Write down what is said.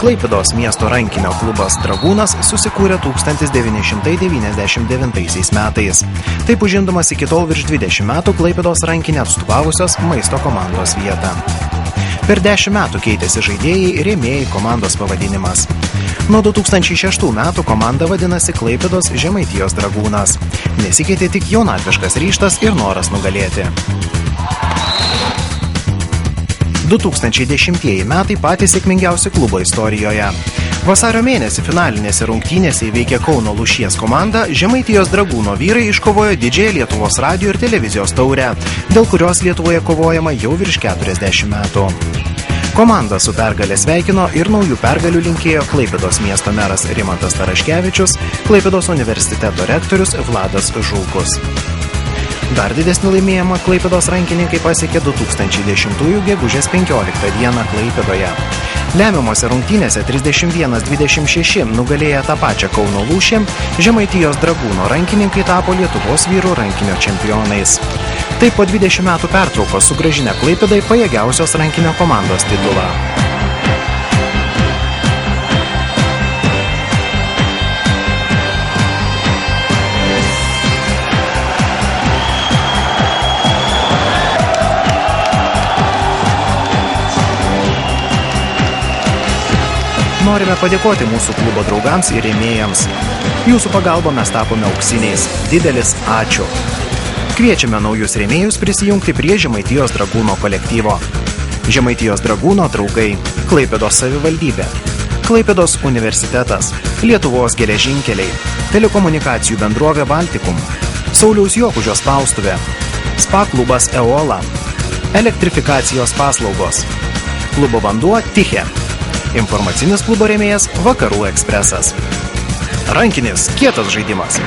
Klaipėdos miesto rankinio klubas Dragūnas susikūrė 1999 metais. Taip užimdamas iki tol virš 20 metų Klaipėdos rankinę atstovavusios maisto komandos vietą. Per 10 metų keitėsi žaidėjai ir rėmėjai komandos pavadinimas. Nuo 2006 metų komanda vadinasi Klaipėdos Žemaitijos Dragūnas. Nesikeitė tik jaunatviškas ryžtas ir noras nugalėti. 2010 metai patys sėkmingiausi klubo istorijoje. Vasario mėnesį finalinėse rungtynėse įveikė Kauno Lūšies komanda, Žemaitijos Dragūno vyrai iškovojo didžiąją Lietuvos radijo ir televizijos taurę, dėl kurios Lietuvoje kovojama jau virš 40 metų. Komandą su pergalė sveikino ir naujų pergalių linkėjo Klaipėdos miesto meras Rimantas Taraškevičius, Klaipėdos universiteto rektorius Vladas Žulkus. Dar didesnį laimėjimą Klaipėdos rankininkai pasiekė 2010 gegužės 15 dieną Klaipėdoje. Lemiamose rungtynėse 31-26 nugalėję tą pačią Kauno Lūšį, Žemaitijos Dragūno rankininkai tapo Lietuvos vyrų rankinio čempionais. Taip po 20 metų pertraukos sugrąžinę Klaipėdai pajėgiausios rankinio komandos titulą. Norime padėkoti mūsų klubo draugams ir rėmėjams. Jūsų pagalba mes tapome auksiniais. Didelis ačiū. Kviečiame naujus rėmėjus prisijungti prie Žemaitijos Dragūno kolektyvo. Žemaitijos Dragūno draugai, Klaipėdos savivaldybė, Klaipėdos universitetas, Lietuvos geležinkeliai, telekomunikacijų bendrovė Baltikum, Sauliaus Jokužio spaustuvė, spa klubas Eola, elektrifikacijos paslaugos, klubo vanduo Tiche. Informacinis klubo rėmėjas Vakarų ekspresas. Rankinis, kietas žaidimas.